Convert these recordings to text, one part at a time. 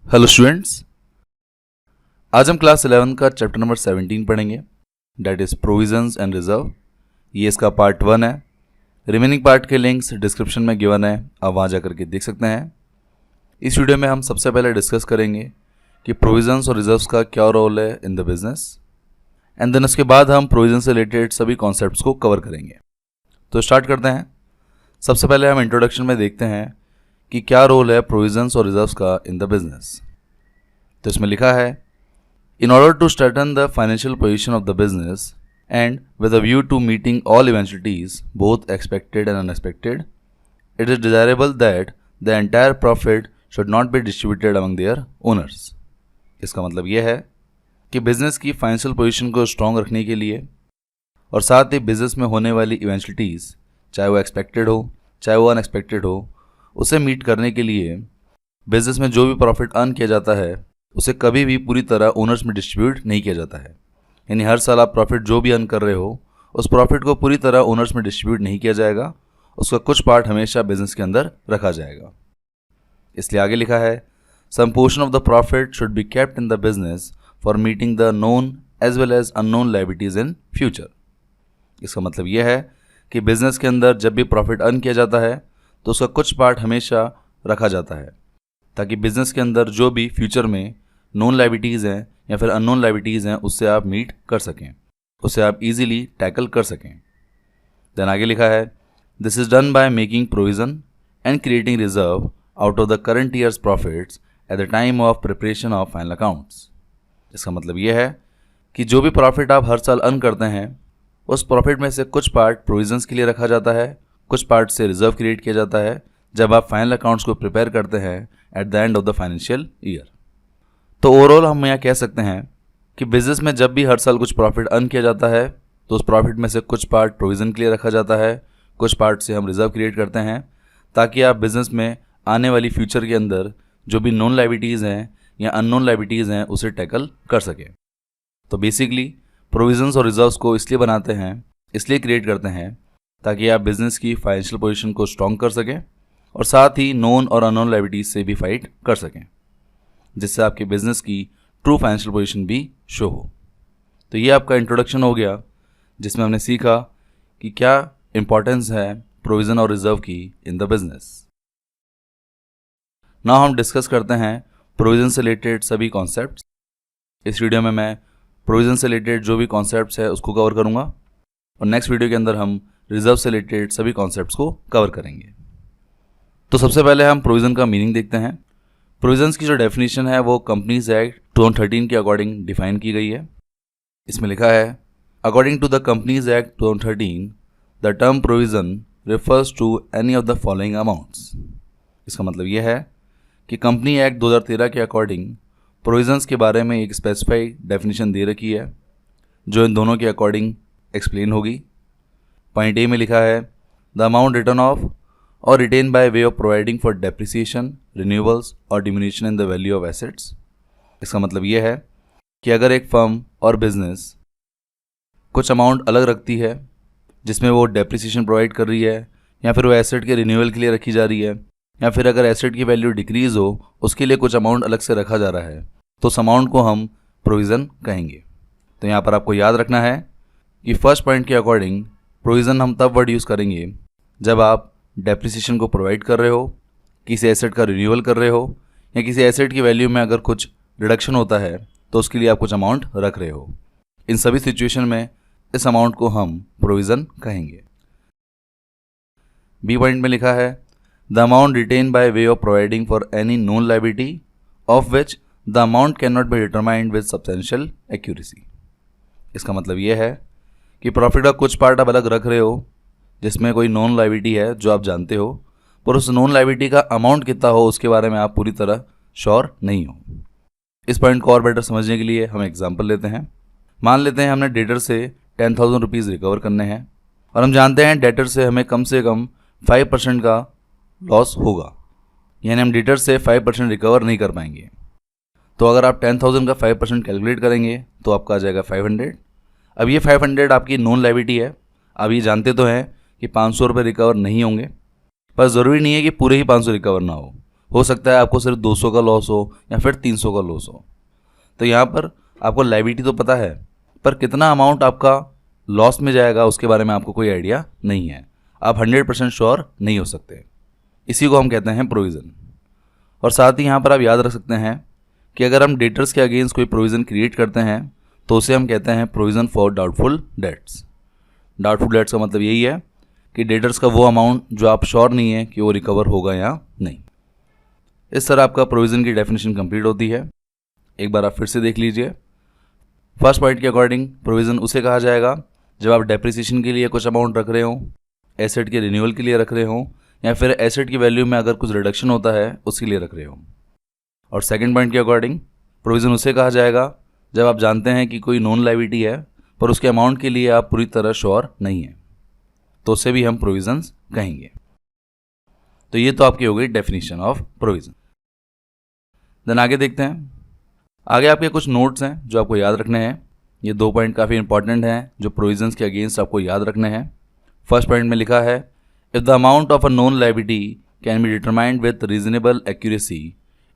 Hello students, आज हम class 11 का चैप्टर नंबर 17 पढ़ेंगे, that is provisions and reserve. ये इसका पार्ट 1 है। रिमेनिंग पार्ट के लिंक्स डिस्क्रिप्शन में गिवन है, आप वहाँ जाकर के देख सकते हैं। इस वीडियो में हम सबसे पहले डिस्कस करेंगे कि प्रोविजंस और रिजर्व्स का क्या रोल है in the business, and then उसके बाद हम प्रोविजन से रिलेटेड सभी कॉन्सेप्ट्स को कवर करेंगे। तो स्टार्ट करते हैं। सबसे पहले हम इंट्रोडक्शन में देखते हैं कि क्या रोल है प्रोविजंस और रिजर्व्स का इन द बिजनेस। तो इसमें लिखा है, in order to strengthen the financial position of the business and with a view to meeting all eventualities both expected and unexpected, it is desirable that the entire profit should not be distributed among their owners. इसका मतलब यह है कि business की financial position को strong रखने के लिए और साथ ही बिजनेस में होने वाली इवेंचुअलिटीज़, चाहे वो एक्सपेक्टेड हो चाहे वो अनएक्सपेक्टेड हो, उसे मीट करने के लिए बिजनेस में जो भी प्रॉफिट अर्न किया जाता है उसे कभी भी पूरी तरह ओनर्स में डिस्ट्रीब्यूट नहीं किया जाता है। यानी हर साल आप प्रॉफिट जो भी अर्न कर रहे हो उस प्रॉफिट को पूरी तरह ओनर्स में डिस्ट्रीब्यूट नहीं किया जाएगा, उसका कुछ पार्ट हमेशा बिजनेस के अंदर रखा जाएगा। इसलिए आगे लिखा है, some portion of the profit should be kept in the business for meeting the known as well as unknown liabilities in future. इसका मतलब यह है कि बिजनेस के अंदर जब भी प्रॉफिट अर्न किया जाता है तो उसका कुछ पार्ट हमेशा रखा जाता है, ताकि बिजनेस के अंदर जो भी फ्यूचर में नोन लायबिलिटीज़ हैं या फिर अननोन लायबिलिटीज़ हैं उससे आप मीट कर सकें, उससे आप इजीली टैकल कर सकें। देन आगे लिखा है, this is done by making provision and creating reserve out of the current years profits at the time of preparation of final accounts. इसका मतलब यह है कि जो भी प्रॉफिट आप हर साल अर्न करते हैं उस प्रॉफिट में से कुछ पार्ट प्रोविजंस के लिए रखा जाता है, कुछ पार्ट से रिजर्व क्रिएट किया जाता है जब आप फाइनल अकाउंट्स को प्रिपेयर करते हैं at the end of the financial year. तो ओवरऑल हम यहाँ कह सकते हैं कि बिजनेस में जब भी हर साल कुछ प्रॉफिट अर्न किया जाता है तो उस प्रॉफिट में से कुछ पार्ट प्रोविजन के लिए रखा जाता है, कुछ पार्ट से हम रिजर्व क्रिएट करते हैं, ताकि आप बिजनेस में आने वाली फ्यूचर के अंदर जो भी नॉन लायबिलिटीज़ हैं या अननोन लायबिलिटीज़ हैं उसे टैकल कर सकें। तो बेसिकली प्रोविजंस और रिजर्व्स को इसलिए बनाते हैं, इसलिए क्रिएट करते हैं ताकि आप बिजनेस की फाइनेंशियल पोजीशन को स्ट्रॉन्ग कर सकें और साथ ही नॉन और अननोन लायबिलिटीज से भी फाइट कर सकें, जिससे आपके बिजनेस की ट्रू फाइनेंशियल पोजीशन भी शो हो। तो ये आपका इंट्रोडक्शन हो गया, जिसमें हमने सीखा कि क्या इंपॉर्टेंस है प्रोविज़न और रिजर्व की इन द बिजनेस। नाउ हम डिस्कस करते हैं प्रोविज़न से रिलेटेड सभी कॉन्सेप्ट्स। इस वीडियो में मैं प्रोविज़न से रिलेटेड जो भी कॉन्सेप्ट्स है उसको कवर करूँगा और नेक्स्ट वीडियो के अंदर हम रिजर्व से रिलेटेड सभी कॉन्सेप्ट्स को कवर करेंगे। तो सबसे पहले हम प्रोविज़न का मीनिंग देखते हैं। प्रोविजंस की जो डेफिनेशन है वो कंपनीज एक्ट 2013 के अकॉर्डिंग डिफाइन की गई है। इसमें लिखा है, according to the companies act 2013 the term provision refers to any of the following amounts. इसका मतलब यह है कि कंपनी एक्ट 2013 के अकॉर्डिंग प्रोविजंस के बारे में एक स्पेसिफाइड डेफिनेशन दे रखी है जो इन दोनों के अकॉर्डिंग एक्सप्लेन होगी। पॉइंट ए में लिखा है, द अमाउंट रिटर्न ऑफ और retained by way of providing for depreciation, renewals और diminution in the value of assets. इसका मतलब यह है कि अगर एक फर्म और बिजनेस कुछ अमाउंट अलग रखती है जिसमें वो डेप्रिसिएशन प्रोवाइड कर रही है या फिर वो एसेट के रिन्यूअल के लिए रखी जा रही है या फिर अगर एसेट की वैल्यू डिक्रीज हो उसके लिए कुछ अमाउंट अलग से रखा जा रहा है, तो उस अमाउंट को हम प्रोविज़न कहेंगे। तो यहाँ पर आपको याद रखना है कि फर्स्ट पॉइंट के अकॉर्डिंग प्रोविज़न हम तब वर्ड यूज़ करेंगे जब आप डेप्रिसिएशन को प्रोवाइड कर रहे हो, किसी एसेट का रिन्यूअल कर रहे हो या किसी एसेट की वैल्यू में अगर कुछ रिडक्शन होता है तो उसके लिए आप कुछ अमाउंट रख रहे हो। इन सभी सिचुएशन में इस अमाउंट को हम प्रोविज़न कहेंगे। बी पॉइंट में लिखा है, the amount retain by way of providing for any known liability of which the amount can not be determined with substantial accuracy. इसका मतलब यह है कि प्रॉफिट का कुछ पार्ट आप अलग रख रहे हो जिसमें कोई नॉन लायबिलिटी है जो आप जानते हो, पर उस नॉन लायबिलिटी का अमाउंट कितना हो उसके बारे में आप पूरी तरह श्योर नहीं हो। इस पॉइंट को और बेटर समझने के लिए हम एग्जांपल लेते हैं। मान लेते हैं हमने डेटर से 10,000 रुपीज़ रिकवर करने हैं और हम जानते हैं डेटर से हमें कम 5% का लॉस होगा, यानी हम डेटर से 5% रिकवर नहीं कर पाएंगे। तो अगर आप 10,000 का 5% कैलकुलेट करेंगे तो आपका आ जाएगा 500। अब ये 500 आपकी नॉन लायबिलिटी है। अब ये जानते तो हैं कि 500 रुपये रिकवर नहीं होंगे, पर ज़रूरी नहीं है कि पूरे ही 500 रिकवर ना हो, हो सकता है आपको सिर्फ 200 का लॉस हो या फिर 300 का लॉस हो। तो यहाँ पर आपको लायबिलिटी तो पता है, पर कितना अमाउंट आपका लॉस में जाएगा उसके बारे में आपको कोई आइडिया नहीं है। आप 100% श्योर नहीं हो सकते। इसी को हम कहते हैं प्रोविज़न। और साथ ही यहाँ पर आप याद रख सकते हैं कि अगर हम डेटर्स के अगेंस्ट कोई प्रोविज़न क्रिएट करते हैं तो उसे हम कहते हैं provision for doubtful debts. Doubtful debts का मतलब यही है कि डेटर्स का वो अमाउंट जो आप श्योर नहीं है कि वो रिकवर होगा या नहीं। इस तरह आपका प्रोविज़न की डेफिनेशन कंप्लीट होती है। एक बार आप फिर से देख लीजिए। फर्स्ट पॉइंट के अकॉर्डिंग प्रोविज़न उसे कहा जाएगा जब आप डेप्रिसिएशन के लिए कुछ अमाउंट रख रहे हो, एसेट के रिन्यूअल के लिए रख रहे हो, या फिर एसेट की वैल्यू में अगर कुछ रिडक्शन होता है उसके लिए रख रहे हो। और सेकंड पॉइंट के अकॉर्डिंग प्रोविज़न उसे कहा जाएगा जब आप जानते हैं कि कोई नॉन लायबिलिटी है पर उसके अमाउंट के लिए आप पूरी तरह श्योर नहीं है, तो उसे भी हम प्रोविजंस कहेंगे। तो ये तो आपकी हो गई डेफिनेशन ऑफ प्रोविज़न। देन आगे देखते हैं। आगे आपके कुछ नोट्स हैं जो आपको याद रखने हैं। ये 2 पॉइंट काफ़ी इंपॉर्टेंट हैं जो प्रोविजंस के अगेंस्ट आपको याद रखने हैं। फर्स्ट पॉइंट में लिखा है, if the amount of a known liability can be determined with reasonable accuracy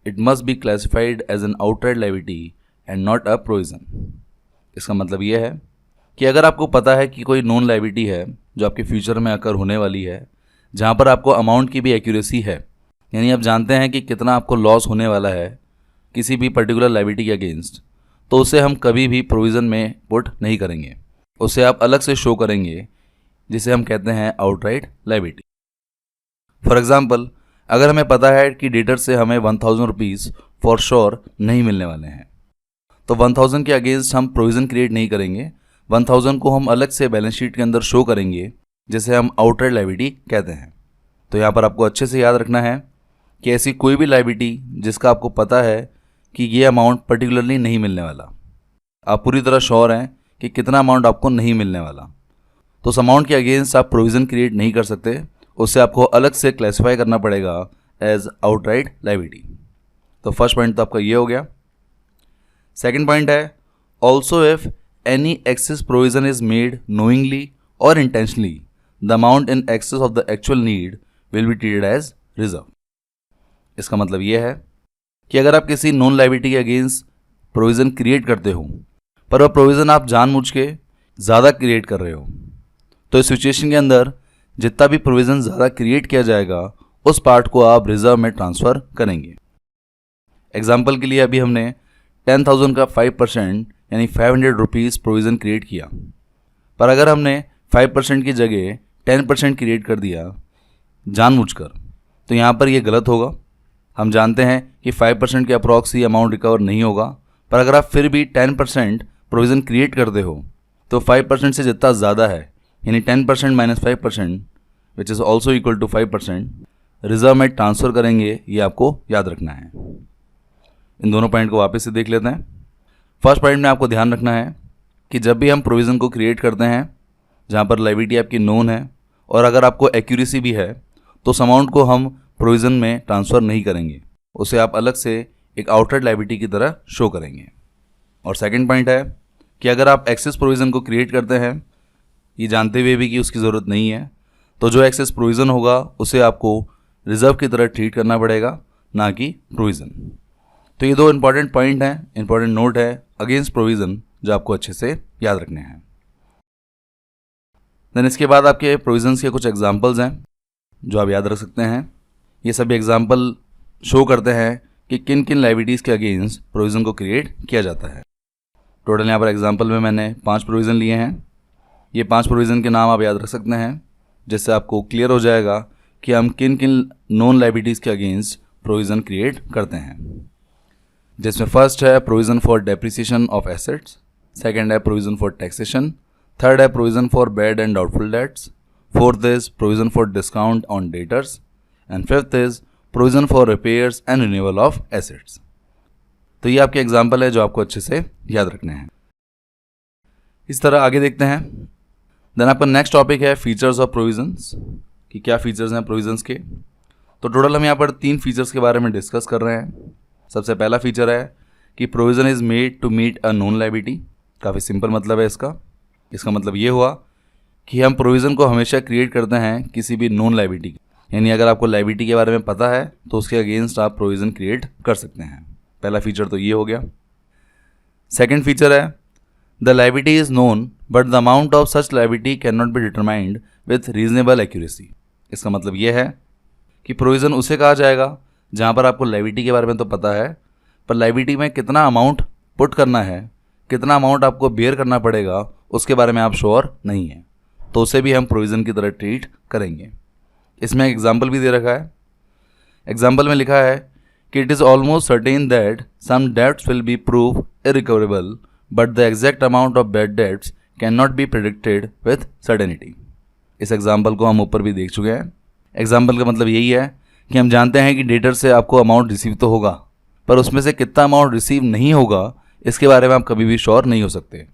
it must be classified as an outright liability and not a provision. इसका मतलब ये है कि अगर आपको पता है कि कोई नॉन लायबिलिटी है जो आपके फ्यूचर में अकर होने वाली है, जहाँ पर आपको अमाउंट की भी एक्यूरेसी है, यानी आप जानते हैं कि कितना आपको लॉस होने वाला है किसी भी पर्टिकुलर लायबिलिटी के अगेंस्ट, तो उसे हम कभी भी प्रोविज़न में पुट नहीं करेंगे। उसे आप अलग से शो करेंगे जिसे हम कहते हैं आउटराइट लायबिलिटी। फॉर एग्जाम्पल, अगर हमें पता है कि डेटर से हमें 1000 रुपीज़ फॉर श्योर नहीं मिलने वाले हैं, तो 1000 के अगेंस्ट हम प्रोविज़न क्रिएट नहीं करेंगे। 1000 को हम अलग से बैलेंस शीट के अंदर शो करेंगे जिसे हम आउटराइट लायबिलिटी कहते हैं। तो यहाँ पर आपको अच्छे से याद रखना है कि ऐसी कोई भी लायबिलिटी जिसका आपको पता है कि ये अमाउंट पर्टिकुलरली नहीं मिलने वाला, आप पूरी तरह श्योर हैं कि कितना अमाउंट आपको नहीं मिलने वाला, तो उस अमाउंट के अगेंस्ट आप प्रोविज़न क्रिएट नहीं कर सकते। उससे आपको अलग से क्लासीफाई करना पड़ेगा एज आउटराइट लायबिलिटी। तो फर्स्ट पॉइंट तो आपका ये हो गया। सेकेंड पॉइंट है, also if any excess provision is made knowingly और intentionally the amount in excess of the actual need will be treated as reserve. इसका मतलब ये है कि अगर आप किसी नॉन लायबिलिटी के अगेंस्ट प्रोविज़न क्रिएट करते हो पर वह प्रोविज़न आप जानबूझ के ज़्यादा क्रिएट कर रहे हो, तो इस सिचुएशन के अंदर जितना भी प्रोविज़न ज़्यादा क्रिएट किया जाएगा उस पार्ट को आप रिजर्व में ट्रांसफ़र करेंगे। एग्जाम्पल के लिए अभी हमने 10,000 का 5% यानी 500 रुपीज़ प्रोविज़न क्रिएट किया, पर अगर हमने 5% की जगह 10% क्रिएट कर दिया जानबूझकर, तो यहाँ पर ये गलत होगा। हम जानते हैं कि 5% के अप्रॉक्स ही अमाउंट रिकवर नहीं होगा, पर अगर आप फिर भी 10% प्रोविज़न क्रिएट करते हो तो 5% से जितना ज़्यादा है यानी 10% minus 5% which is also equal to 5% reserve में ट्रांसफ़र करेंगे। ये आपको याद रखना है। इन दोनों पॉइंट को वापस से देख लेते हैं। फर्स्ट पॉइंट में आपको ध्यान रखना है कि जब भी हम प्रोविज़न को क्रिएट करते हैं जहाँ पर लायबिलिटी आपकी नोन है और अगर आपको एक्यूरेसी भी है, तो उस अमाउंट को हम प्रोविज़न में ट्रांसफ़र नहीं करेंगे, उसे आप अलग से एक आउटराइट लायबिलिटी की तरह शो करेंगे। और सेकंड पॉइंट है कि अगर आप एक्सेस प्रोविज़न को क्रिएट करते हैं ये जानते हुए भी कि उसकी ज़रूरत नहीं है, तो जो एक्सेस प्रोविज़न होगा उसे आपको रिजर्व की तरह ट्रीट करना पड़ेगा, ना कि प्रोविज़न। तो ये 2 इंपॉर्टेंट पॉइंट हैं, इंपॉर्टेंट नोट है अगेंस्ट प्रोविज़न जो आपको अच्छे से याद रखने हैं। देन इसके बाद आपके प्रोविज़न्स के कुछ एग्जांपल्स हैं जो आप याद रख सकते हैं। ये सभी एग्जांपल शो करते हैं कि किन किन लायबिलिटीज़ के अगेंस्ट प्रोविज़न को क्रिएट किया जाता है। टोटल यहाँ पर एग्जांपल में मैंने 5 प्रोविज़न लिए हैं। ये 5 प्रोविज़न के नाम आप याद रख सकते हैं, जिससे आपको क्लियर हो जाएगा कि हम किन किन नॉन लायबिलिटीज़ के अगेंस्ट प्रोविज़न क्रिएट करते हैं। जिसमें फर्स्ट है provision for depreciation of assets, second है प्रोविज़न फॉर टैक्सेशन, थर्ड है provision for bad and doubtful debts, fourth is provision for discount on debtors, and fifth is provision for repairs and renewal of assets. तो ये आपके example है जो आपको अच्छे से याद रखने हैं। इस तरह आगे देखते हैं। देन आपका नेक्स्ट टॉपिक है फीचर्स ऑफ प्रोविजंस, कि क्या फीचर्स हैं प्रोविजंस के। तो टोटल हम यहाँ पर 3 फीचर्स के बारे में डिस्कस कर रहे हैं। सबसे पहला फीचर है कि provision is made to meet a known liability. काफ़ी सिंपल मतलब है इसका मतलब ये हुआ कि हम प्रोविज़न को हमेशा क्रिएट करते हैं किसी भी नोन लायबिलिटी, यानी अगर आपको लायबिलिटी के बारे में पता है तो उसके अगेंस्ट आप प्रोविज़न क्रिएट कर सकते हैं। पहला फीचर तो ये हो गया। सेकेंड फीचर है the liability is known but the amount of such liability can not B determined with reasonable accuracy. इसका मतलब ये है कि प्रोविज़न उसे कहा जाएगा जहाँ पर आपको लायबिलिटी के बारे में तो पता है, पर लायबिलिटी में कितना अमाउंट पुट करना है, कितना अमाउंट आपको बेयर करना पड़ेगा, उसके बारे में आप श्योर नहीं है, तो उसे भी हम प्रोविज़न की तरह ट्रीट करेंगे। इसमें एक एग्जाम्पल भी दे रखा है। एग्जाम्पल में लिखा है कि it is almost certain that some debts will be prove irrecoverable but the exact amount of bad debts can not be predicted with certainty. इस एग्जाम्पल को हम ऊपर भी देख चुके हैं। एग्जाम्पल का मतलब यही है कि हम जानते हैं कि डेटर से आपको अमाउंट रिसीव तो होगा, पर उसमें से कितना अमाउंट रिसीव नहीं होगा इसके बारे में आप कभी भी श्योर नहीं हो सकते।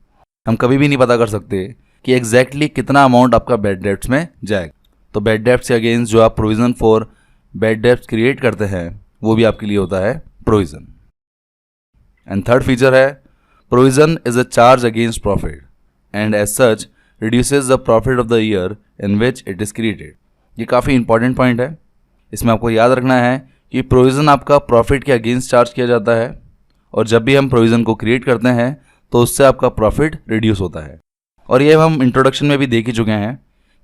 हम कभी भी नहीं पता कर सकते कि एग्जैक्टली कितना अमाउंट आपका बैड डेट्स में जाएगा। तो बैड डेट्स के अगेंस्ट जो आप provision for bad debts create करते हैं वो भी आपके लिए होता है प्रोविज़न। एंड थर्ड फीचर है provision is a charge against profit and as such reduces the profit of the year in which it is created. ये काफ़ी इंपॉर्टेंट पॉइंट है। इसमें आपको याद रखना है कि प्रोविज़न आपका प्रॉफिट के अगेंस्ट चार्ज किया जाता है, और जब भी हम प्रोविज़न को क्रिएट करते हैं तो उससे आपका प्रॉफिट रिड्यूस होता है। और ये हम इंट्रोडक्शन में भी देख ही चुके हैं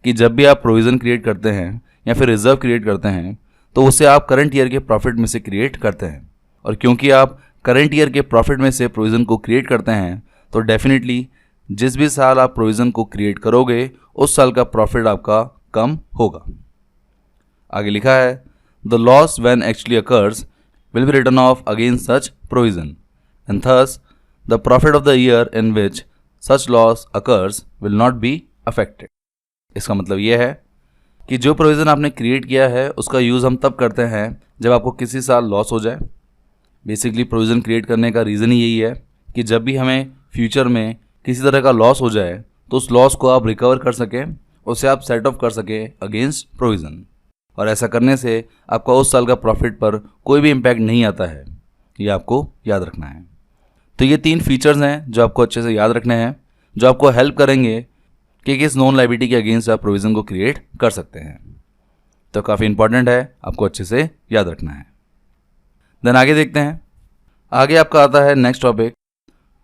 कि जब भी आप प्रोविज़न क्रिएट करते हैं या फिर रिजर्व क्रिएट करते हैं तो उसे आप करंट ईयर के प्रॉफिट में से क्रिएट करते हैं। और क्योंकि आप करंट ईयर के प्रॉफिट में से प्रोविज़न को क्रिएट करते हैं तो डेफिनेटली जिस भी साल आप प्रोविज़न को क्रिएट करोगे उस साल का प्रॉफिट आपका कम होगा। आगे लिखा है the loss when actually occurs will be written off against such provision and thus the profit of the year in which such loss occurs will not be affected. इसका मतलब यह है कि जो प्रोविज़न आपने क्रिएट किया है उसका यूज़ हम तब करते हैं जब आपको किसी साल लॉस हो जाए। बेसिकली प्रोविज़न क्रिएट करने का रीज़न ही यही है कि जब भी हमें फ्यूचर में किसी तरह का लॉस हो जाए तो उस लॉस को आप रिकवर कर सकें, उसे आप सेट ऑफ कर सकें अगेंस्ट प्रोविज़न। और ऐसा करने से आपका उस साल का प्रॉफिट पर कोई भी इम्पैक्ट नहीं आता है। ये आपको याद रखना है। तो ये 3 फीचर्स हैं जो आपको अच्छे से याद रखने हैं, जो आपको हेल्प करेंगे कि किस नॉन लायबिलिटी के अगेंस्ट आप प्रोविज़न को क्रिएट कर सकते हैं। तो काफ़ी इंपॉर्टेंट है, आपको अच्छे से याद रखना है। देन आगे देखते हैं। आगे आपका आता है नेक्स्ट टॉपिक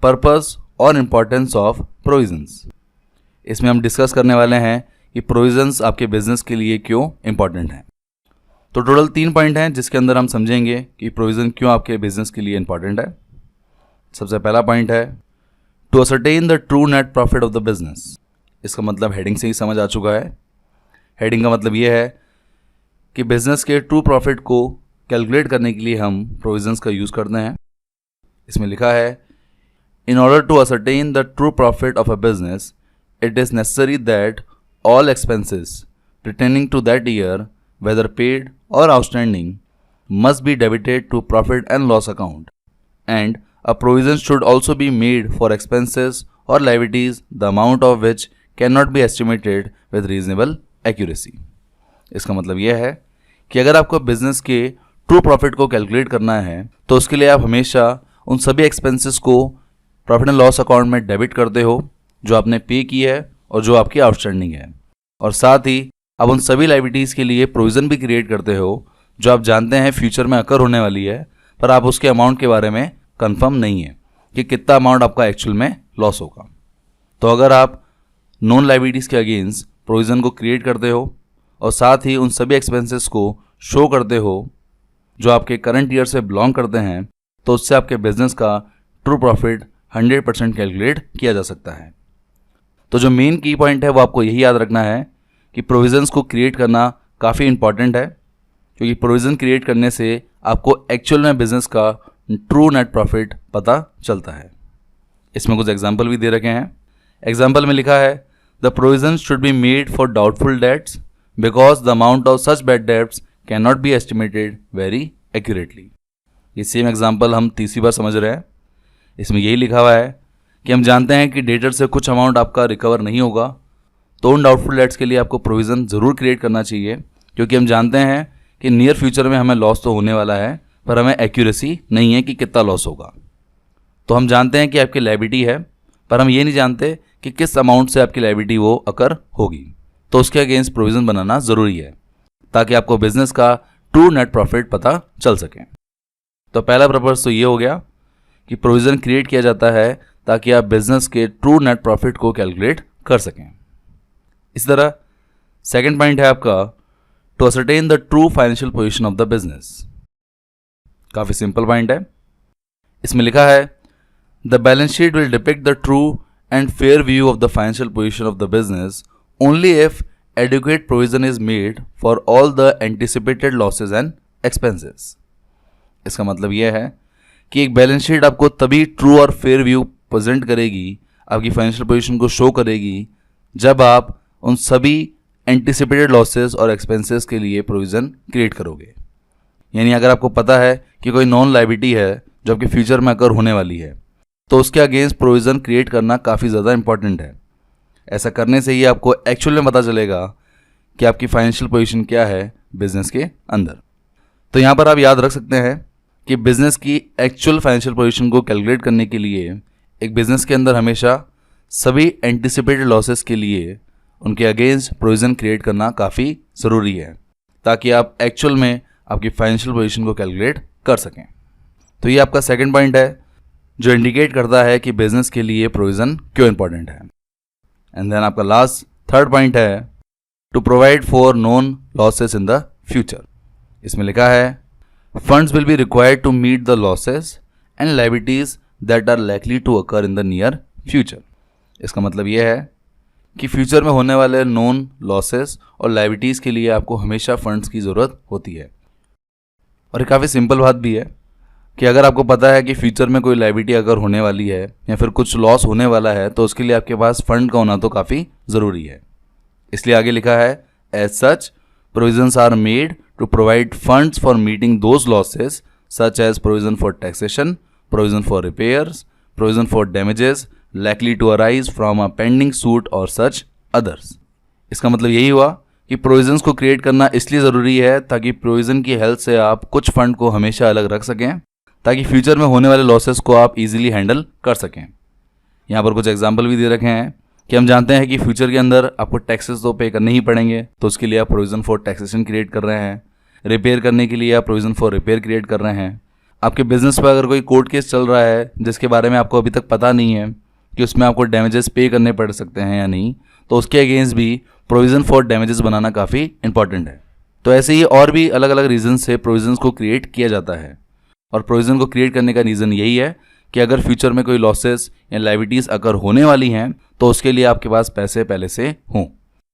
पर्पस और इम्पॉर्टेंस ऑफ प्रोविज़न्स। इसमें हम डिस्कस करने वाले हैं कि प्रोविज़न्स आपके बिजनेस के लिए क्यों इंपॉर्टेंट हैं। तो टोटल 3 पॉइंट हैं जिसके अंदर हम समझेंगे कि प्रोविज़न क्यों आपके बिजनेस के लिए इंपॉर्टेंट है। सबसे पहला पॉइंट है to ascertain the true net profit of the business. इसका मतलब हेडिंग से ही समझ आ चुका है। हेडिंग का मतलब ये है कि बिजनेस के ट्रू प्रॉफिट को कैलकुलेट करने के लिए हम प्रोविज़न्स का यूज़ करते हैं। इसमें लिखा है in order to ascertain the true profit of a business it is necessary that all expenses pertaining to that year, whether paid or outstanding, must be debited to profit and loss account, and a provision should also be made for expenses or liabilities the amount of which cannot be estimated with reasonable accuracy. इसका मतलब यह है कि अगर आपको business के true profit को calculate करना है तो उसके लिए आप हमेशा उन सभी एक्सपेंसेस को प्रॉफिट एंड लॉस अकाउंट में डेबिट करते हो जो आपने पे की है और जो आपकी आउटस्टैंडिंग है, और साथ ही आप उन सभी लायबिलिटीज़ के लिए प्रोविज़न भी क्रिएट करते हो जो आप जानते हैं फ्यूचर में अकर होने वाली है, पर आप उसके अमाउंट के बारे में कंफर्म नहीं है कि कितना अमाउंट आपका एक्चुअल में लॉस होगा। तो अगर आप नॉन लायबिलिटीज़ के अगेंस्ट प्रोविज़न को क्रिएट करते हो और साथ ही उन सभी एक्सपेंसेस को शो करते हो जो आपके करंट ईयर से बिलोंग करते हैं, तो उससे आपके बिजनेस का ट्रू प्रॉफिट 100% कैलकुलेट किया जा सकता है। तो जो मेन की पॉइंट है वो आपको यही याद रखना है कि प्रोविज़न्स को क्रिएट करना काफ़ी इंपॉर्टेंट है, क्योंकि प्रोविज़न क्रिएट करने से आपको एक्चुअल में बिजनेस का ट्रू नेट प्रॉफिट पता चलता है। इसमें कुछ एग्जांपल भी दे रखे हैं। एग्जांपल में लिखा है the provision should be made for doubtful debts because the amount of such bad debts can not B estimated very accurately. ये सेम एग्जांपल हम तीसरी बार समझ रहे हैं। इसमें यही लिखा हुआ है कि हम जानते हैं कि डेटर से कुछ अमाउंट आपका रिकवर नहीं होगा, तो उन डाउटफुल डेट्स के लिए आपको प्रोविज़न ज़रूर क्रिएट करना चाहिए, क्योंकि हम जानते हैं कि नियर फ्यूचर में हमें लॉस तो होने वाला है, पर हमें एक्यूरेसी नहीं है कि कितना लॉस होगा। तो हम जानते हैं कि आपकी लायबिलिटी है, पर हम ये नहीं जानते कि किस अमाउंट से आपकी लायबिलिटी वो अकर होगी, तो उसके अगेंस्ट प्रोविज़न बनाना ज़रूरी है। ताकि आपको बिजनेस का ट्रू नेट प्रॉफिट पता चल सके। तो पहला पर्पस तो ये हो गया कि प्रोविज़न क्रिएट किया जाता है ताकि आप बिजनेस के ट्रू नेट प्रॉफिट को कैलकुलेट कर सकें। इस तरह सेकंड पॉइंट है आपका to ascertain the true financial position of the business. काफ़ी सिंपल पॉइंट है। इसमें लिखा है the balance sheet will depict the true and fair view of the financial position of the business only if adequate provision is made for all the anticipated losses and expenses। इसका मतलब यह है कि एक बैलेंस शीट आपको तभी true और fair view present करेगी, आपकी फाइनेंशियल पोजीशन को शो करेगी, जब आप उन सभी एंटिसिपेटेड लॉसेस और एक्सपेंसेस के लिए प्रोविज़न क्रिएट करोगे। यानी अगर आपको पता है कि कोई नॉन लायबिलिटी है जो आपके फ्यूचर में अगर होने वाली है, तो उसके अगेंस्ट प्रोविज़न क्रिएट करना काफ़ी ज़्यादा इंपॉर्टेंट है। ऐसा करने से ही आपको एक्चुअल में पता चलेगा कि आपकी फाइनेंशियल पोजीशन क्या है बिजनेस के अंदर। तो यहाँ पर आप याद रख सकते हैं कि बिजनेस की एक्चुअल फाइनेंशियल पोजीशन को कैलकुलेट करने के लिए एक बिजनेस के अंदर हमेशा सभी एंटिसिपेटेड लॉसेस के लिए उनके अगेंस्ट प्रोविज़न क्रिएट करना काफ़ी ज़रूरी है, ताकि आप एक्चुअल में आपकी फाइनेंशियल पोजीशन को कैलकुलेट कर सकें। तो ये आपका सेकंड पॉइंट है जो इंडिकेट करता है कि बिजनेस के लिए प्रोविज़न क्यों इंपॉर्टेंट है। एंड देन आपका लास्ट थर्ड पॉइंट है to provide for known losses in the future. इसमें लिखा है funds will be required to meet the losses and liabilities that are likely to occur in the near future. इसका मतलब यह है कि फ्यूचर में होने वाले नॉन लॉसेस और लायबिलिटीज़ के लिए आपको हमेशा फंड्स की ज़रूरत होती है। और ये काफ़ी सिंपल बात भी है कि अगर आपको पता है कि फ्यूचर में कोई लायबिलिटी अगर होने वाली है या फिर कुछ लॉस होने वाला है, तो उसके लिए आपके पास फंड का होना तो काफ़ी ज़रूरी है। इसलिए आगे लिखा है as such provisions are made to provide funds for meeting those losses such as provision for taxation, provision for repairs, provision for damages likely to arise from a pending suit और सच अदर्स। इसका मतलब यही हुआ कि provisions को create करना इसलिए ज़रूरी है ताकि प्रोविजन की हेल्प से आप कुछ फंड को हमेशा अलग रख सकें, ताकि फ्यूचर में होने वाले लॉसेस को आप इजीली हैंडल कर सकें। यहाँ पर कुछ एग्जांपल भी दे रखे हैं कि हम जानते हैं कि फ्यूचर के अंदर आपको टैक्सेस तो पे करने ही पड़ेंगे, तो उसके लिए आप प्रोविज़न फॉर टैक्सेशन क्रिएट कर रहे हैं। रिपेयर करने के लिए आप प्रोविज़न फॉर रिपेयर क्रिएट कर रहे हैं। आपके बिजनेस पर अगर कोई कोर्ट केस चल रहा है जिसके बारे में आपको अभी तक पता नहीं है कि उसमें आपको डैमेजेस पे करने पड़ सकते हैं या नहीं, तो उसके अगेंस्ट भी प्रोविज़न फॉर डैमेजेस बनाना काफ़ी इंपॉर्टेंट है। तो ऐसे ही और भी अलग अलग रीज़न से प्रोविजंस को क्रिएट किया जाता है, और प्रोविज़न को क्रिएट करने का रीज़न यही है कि अगर फ्यूचर में कोई लॉसेस या लायबिलिटीज़ अगर होने वाली हैं, तो उसके लिए आपके पास पैसे पहले से हों।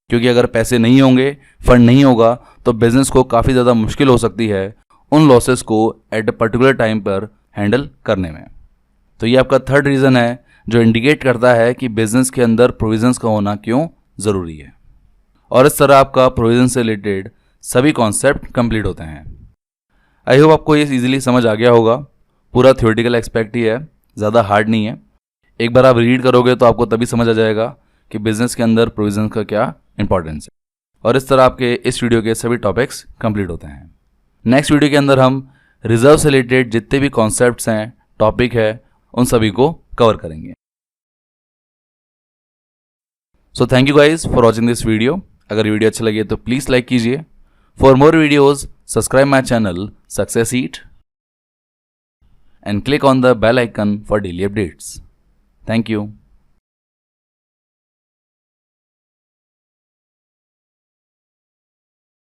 क्योंकि अगर पैसे नहीं होंगे, फंड नहीं होगा, तो बिज़नेस को काफ़ी ज़्यादा मुश्किल हो सकती है उन लॉसेस को एट अ पर्टिकुलर टाइम पर हैंडल करने में। तो ये आपका थर्ड रीज़न है जो इंडिकेट करता है कि बिज़नेस के अंदर प्रोविजंस का होना क्यों ज़रूरी है। और इस तरह आपका प्रोविजन से रिलेटेड सभी कॉन्सेप्ट कंप्लीट होते हैं। आई होप आपको ये इजीली समझ आ गया होगा। पूरा थ्योरेटिकल एस्पेक्ट ही है, ज़्यादा हार्ड नहीं है। एक बार आप रीड करोगे तो आपको तभी समझ आ जाएगा कि बिज़नेस के अंदर प्रोविजन का क्या इंपॉर्टेंस है। और इस तरह आपके इस वीडियो के सभी टॉपिक्स कंप्लीट होते हैं। नेक्स्ट वीडियो के अंदर हम रिजर्व से रिलेटेड जितने भी कॉन्सेप्ट्स हैं, टॉपिक है, उन सभी को कवर करेंगे। So thank you guys for watching this video. अगर वीडियो अच्छा लगे तो प्लीज़ लाइक कीजिए। For more videos subscribe my channel Success Eat and click on the bell icon for daily updates. Thank you.